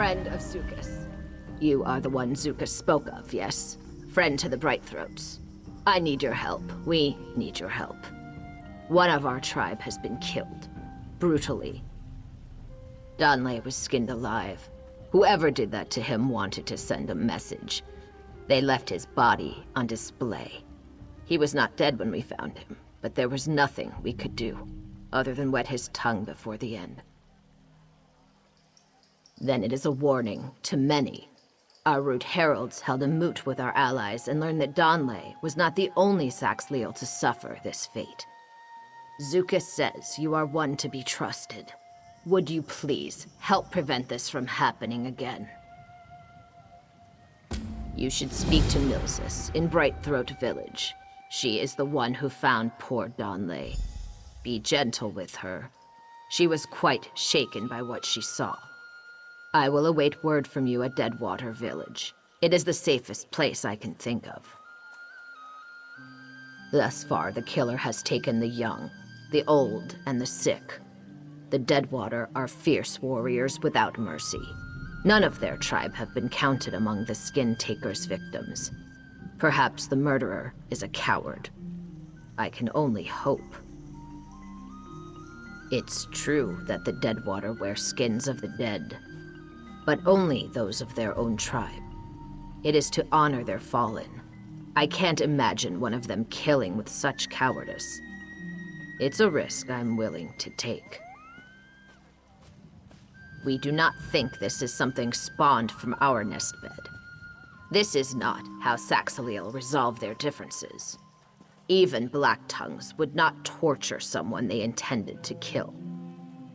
friend of Zukas. You are the one Zukas spoke of, yes? Friend to the Brightthroats. I need your help. We need your help. One of our tribe has been killed. Brutally. Donley was skinned alive. Whoever did that to him wanted to send a message. They left his body on display. He was not dead when we found him, but there was nothing we could do, other than wet his tongue before the end. Then it is a warning to many. Our root heralds held a moot with our allies and learned that Donley was not the only Saxleal to suffer this fate. Zukas says you are one to be trusted. Would you please help prevent this from happening again? You should speak to Milsis in Brightthroat Village. She is the one who found poor Donley. Be gentle with her. She was quite shaken by what she saw. I will await word from you at Deadwater Village. It is the safest place I can think of. Thus far, the killer has taken the young, the old, and the sick. The Deadwater are fierce warriors without mercy. None of their tribe have been counted among the Skin Taker's victims. Perhaps the murderer is a coward. I can only hope. It's true that the Deadwater wear skins of the dead, but only those of their own tribe. It is to honor their fallen. I can't imagine one of them killing with such cowardice. It's a risk I'm willing to take. We do not think this is something spawned from our nest bed. This is not how Saxleal resolve their differences. Even Black Tongues would not torture someone they intended to kill.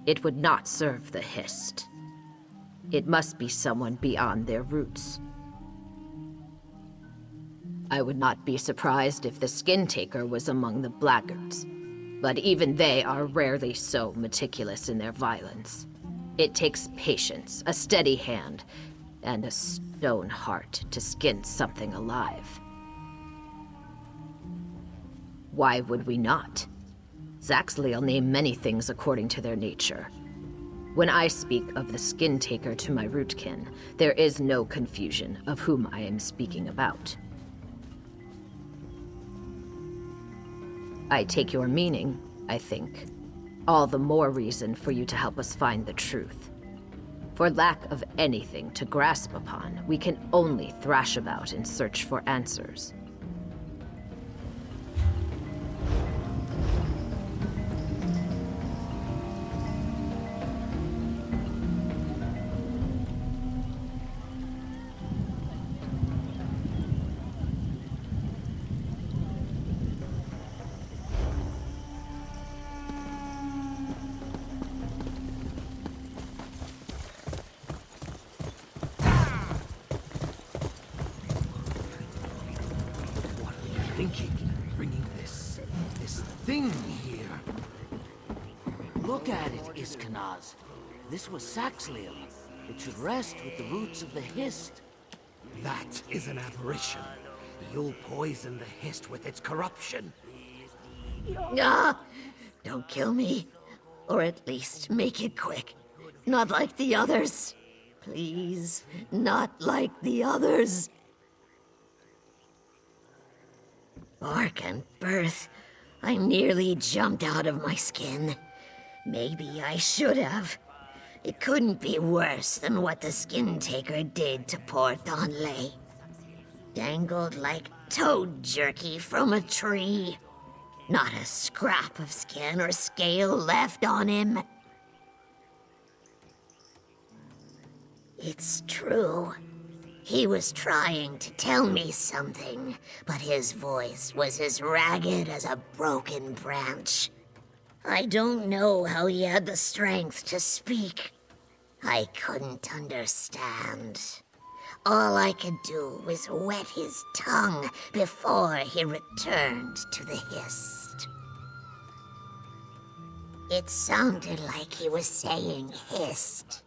It would not serve the Hist. It must be someone beyond their roots. I would not be surprised if the Skin Taker was among the blackguards, but even they are rarely so meticulous in their violence. It takes patience, a steady hand, and a stone heart to skin something alive. Why would we not? Saxleal name many things according to their nature. When I speak of the Skin Taker to my rootkin, there is no confusion of whom I am speaking about. I take your meaning, I think. All the more reason for you to help us find the truth. For lack of anything to grasp upon, we can only thrash about and search for answers. Thinking, bringing this thing here. Look at it, Iskanaz. This was Saxleal. It should rest with the roots of the Hist. That is an aberration. You'll poison the Hist with its corruption. Ah! Don't kill me. Or at least make it quick. Not like the others. Please, not like the others. Bark and birth. I nearly jumped out of my skin. Maybe I should have. It couldn't be worse than what the Skin Taker did to poor Donley. Dangled like toad jerky from a tree. Not a scrap of skin or scale left on him. It's true. He was trying to tell me something, but his voice was as ragged as a broken branch. I don't know how he had the strength to speak. I couldn't understand. All I could do was wet his tongue before he returned to the Hist. It sounded like he was saying Hist.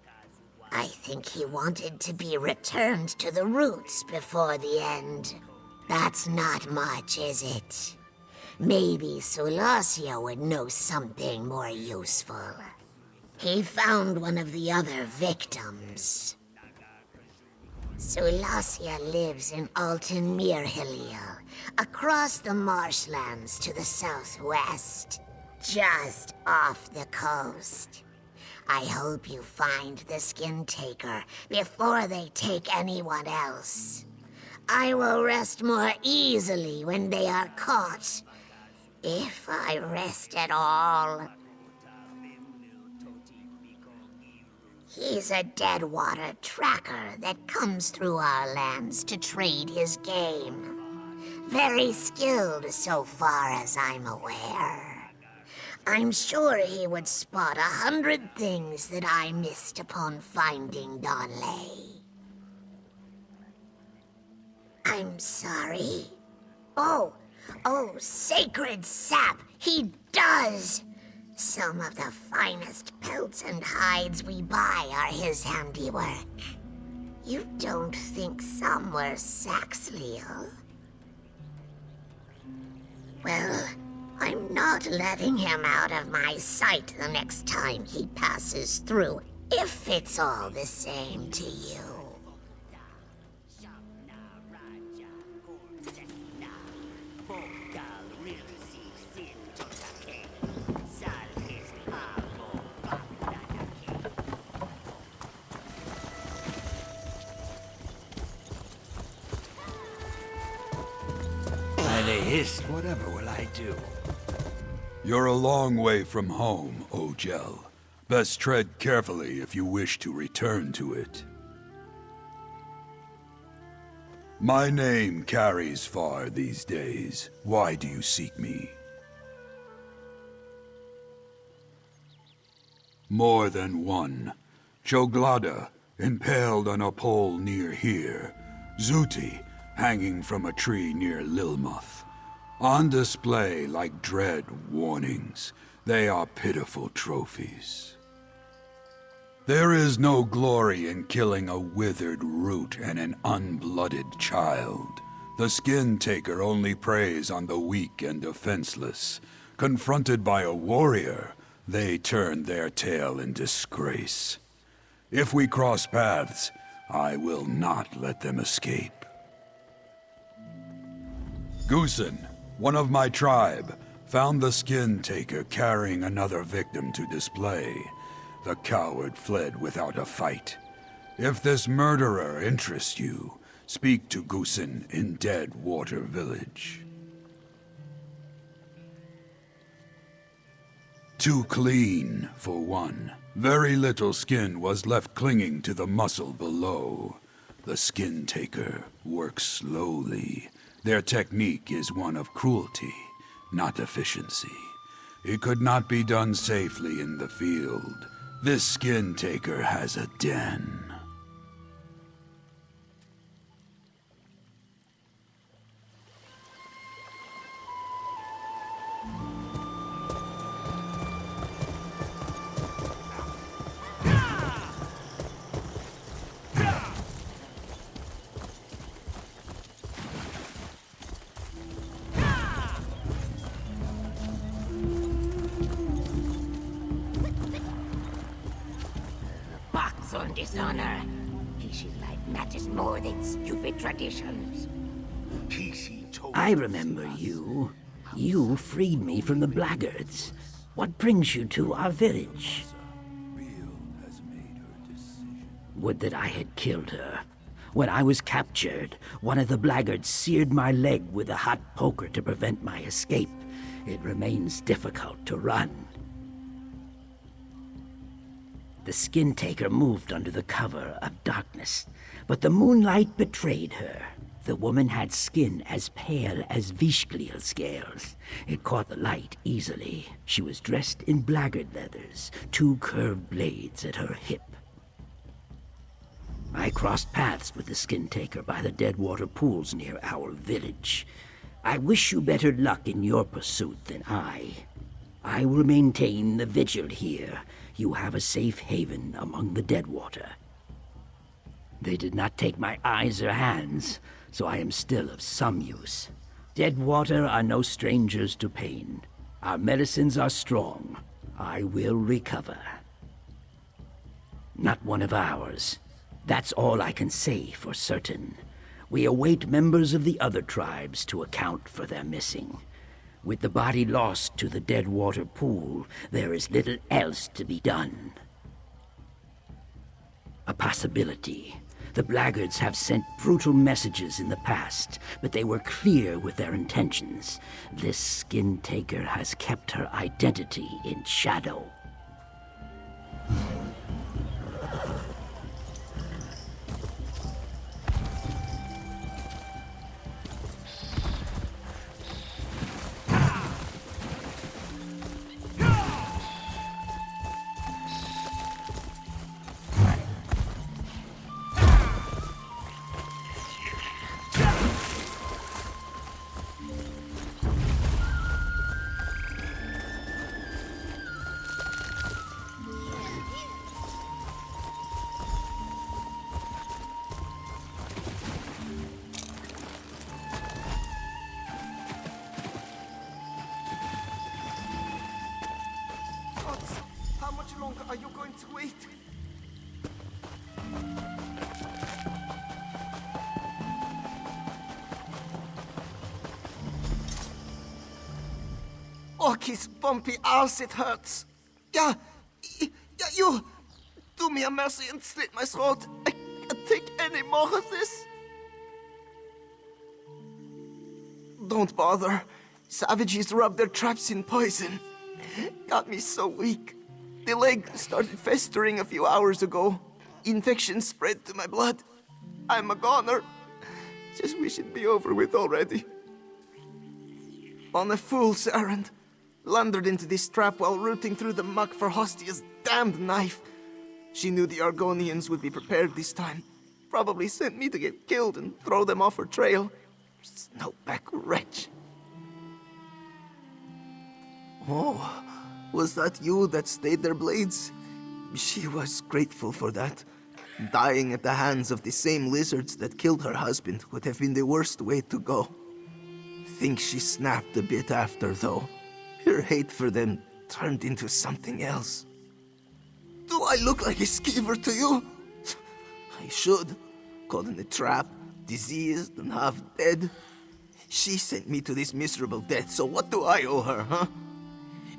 I think he wanted to be returned to the roots before the end. That's not much, is it? Maybe Sulacia would know something more useful. He found one of the other victims. Sulacia lives in Alton Mirhilia, across the marshlands to the southwest, just off the coast. I hope you find the Skin Taker before they take anyone else. I will rest more easily when they are caught, if I rest at all. He's a Deadwater tracker that comes through our lands to trade his game. Very skilled so far as I'm aware. I'm sure he would spot 100 things that I missed upon finding Donley. I'm sorry. Oh, sacred sap, he does! Some of the finest pelts and hides we buy are his handiwork. You don't think some were Saxleal? Well, I'm not letting him out of my sight the next time he passes through, if it's all the same to you. Whatever will I do? You're a long way from home, Ogel. Best tread carefully if you wish to return to it. My name carries far these days. Why do you seek me? More than one. Choglada, impaled on a pole near here. Zuti, hanging from a tree near Lilmuth. On display like dread warnings, they are pitiful trophies. There is no glory in killing a withered root and an unblooded child. The Skin Taker only preys on the weak and defenseless. Confronted by a warrior, they turn their tail in disgrace. If we cross paths, I will not let them escape. Goosen, one of my tribe, found the Skin Taker carrying another victim to display. The coward fled without a fight. If this murderer interests you, speak to Goosen in Deadwater Village. Too clean, for one. Very little skin was left clinging to the muscle below. The Skin Taker works slowly. Their technique is one of cruelty, not efficiency. It could not be done safely in the field. This Skin Taker has a den. On dishonor. Kishi life matters more than stupid traditions. I remember you. You freed me from the blackguards. What brings you to our village? Would that I had killed her. When I was captured, one of the blackguards seared my leg with a hot poker to prevent my escape. It remains difficult to run. The Skin Taker moved under the cover of darkness, but the moonlight betrayed her. The woman had skin as pale as Vishgliel scales. It caught the light easily. She was dressed in blackguard leathers, 2 curved blades at her hip. I crossed paths with the Skin Taker by the Deadwater pools near our village. I wish you better luck in your pursuit than I. I will maintain the vigil here. You have a safe haven among the Deadwater. They did not take my eyes or hands, so I am still of some use. Deadwater are no strangers to pain. Our medicines are strong. I will recover. Not one of ours. That's all I can say for certain. We await members of the other tribes to account for their missing. With the body lost to the Deadwater Pool, there is little else to be done. A possibility. The blackguards have sent brutal messages in the past, but they were clear with their intentions. This skin taker has kept her identity in shadow. How much longer are you going to wait? Orky's bumpy arse, it hurts. Yeah, you do me a mercy and slit my throat. I can't take any more of this. Don't bother. Savages rub their traps in poison. Got me so weak. The leg started festering a few hours ago. Infection spread to my blood. I'm a goner. Just wish it'd be over with already. On a fool's errand. Blundered into this trap while rooting through the muck for Hostia's damned knife. She knew the Argonians would be prepared this time. Probably sent me to get killed and throw them off her trail. Snowback wretch. Oh, was that you that stayed their blades? She was grateful for that. Dying at the hands of the same lizards that killed her husband would have been the worst way to go. Think she snapped a bit after, though. Her hate for them turned into something else. Do I look like a skeever to you? I should. Caught in a trap, diseased and half dead. She sent me to this miserable death, so what do I owe her, huh?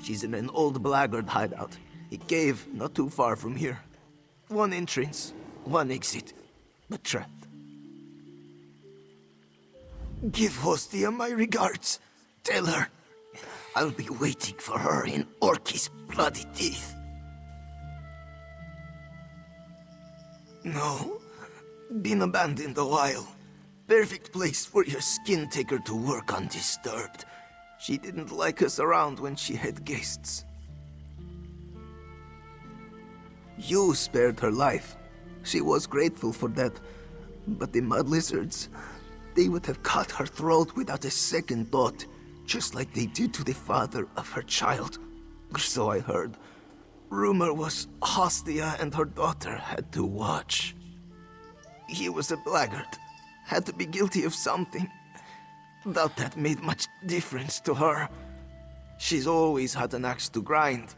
She's in an old blackguard hideout. A cave not too far from here. One entrance, one exit, but trapped. Give Hostia my regards. Tell her I'll be waiting for her in Orky's bloody teeth. No, been abandoned a while. Perfect place for your skin taker to work undisturbed. She didn't like us around when she had guests. You spared her life. She was grateful for that. But the mud lizards, they would have cut her throat without a second thought, just like they did to the father of her child. So I heard. Rumor was Hostia and her daughter had to watch. He was a blackguard. Had to be guilty of something. Doubt that made much difference to her. She's always had an axe to grind,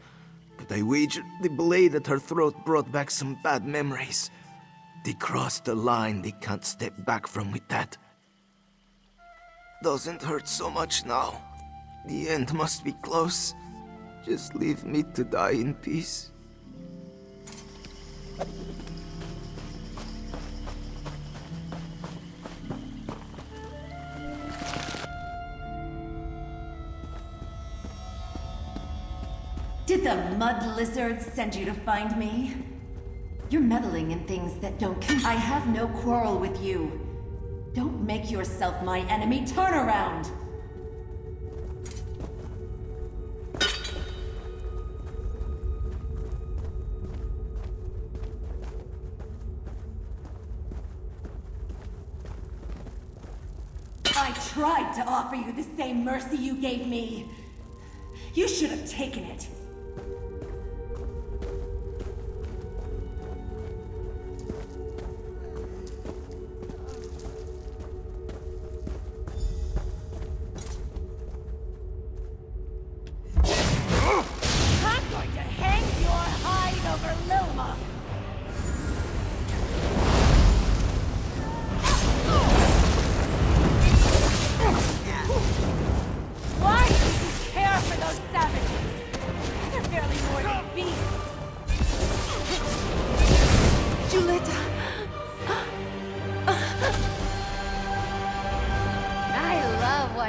but I wager the blade at her throat brought back some bad memories. They crossed a line they can't step back from with that. Doesn't hurt so much now. The end must be close. Just leave me to die in peace. Did the mud lizards send you to find me? You're meddling in things that don't count. I have no quarrel with you. Don't make yourself my enemy. Turn around! I tried to offer you the same mercy you gave me. You should have taken it.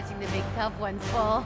watching the big tough ones fall.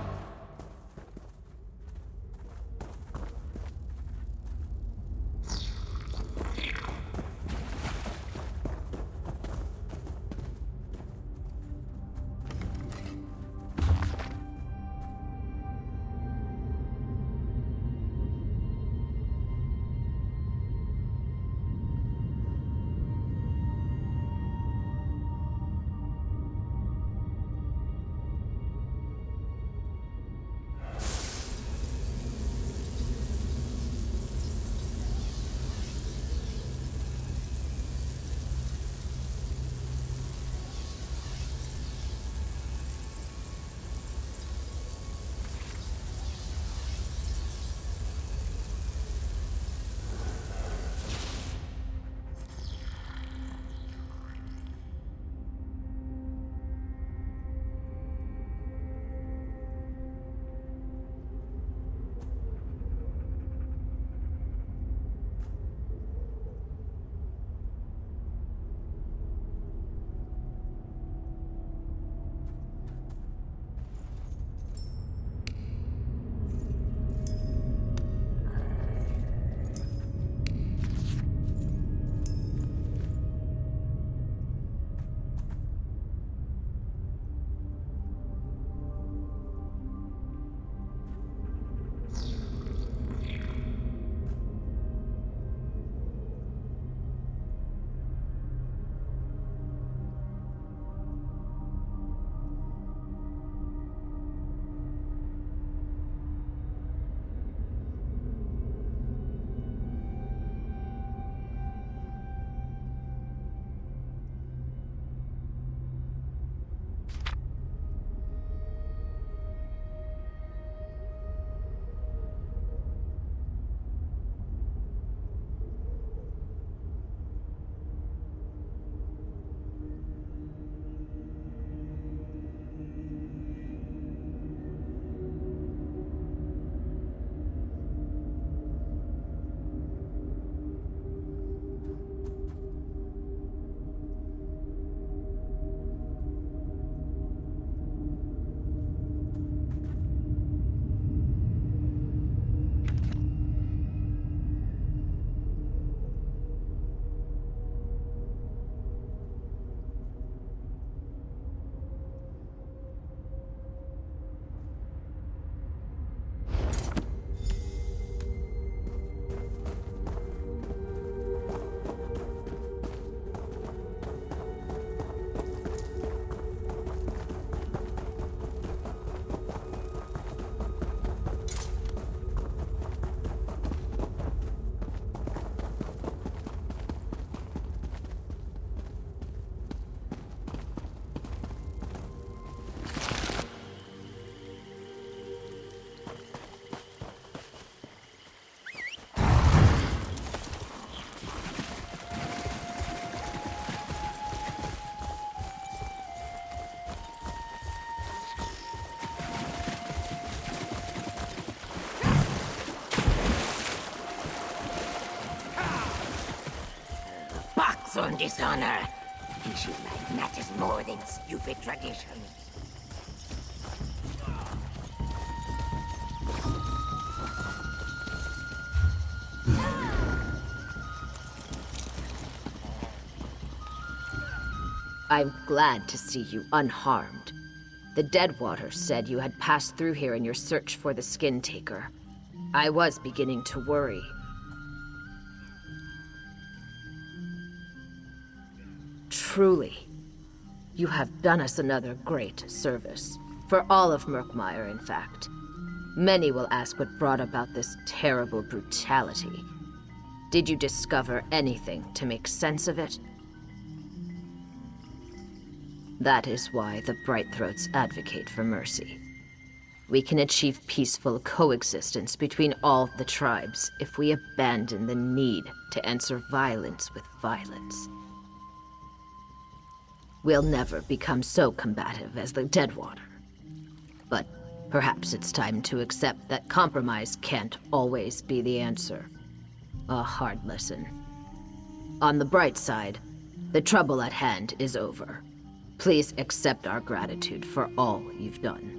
On dishonor. Issue like matters more than stupid traditions. I'm glad to see you unharmed. The Deadwater said you had passed through here in your search for the Skin Taker. I was beginning to worry. Truly, you have done us another great service. For all of Murkmire, in fact. Many will ask what brought about this terrible brutality. Did you discover anything to make sense of it? That is why the Brightthroats advocate for mercy. We can achieve peaceful coexistence between all the tribes if we abandon the need to answer violence with violence. We'll never become so combative as the Deadwater. But perhaps it's time to accept that compromise can't always be the answer. A hard lesson. On the bright side, the trouble at hand is over. Please accept our gratitude for all you've done.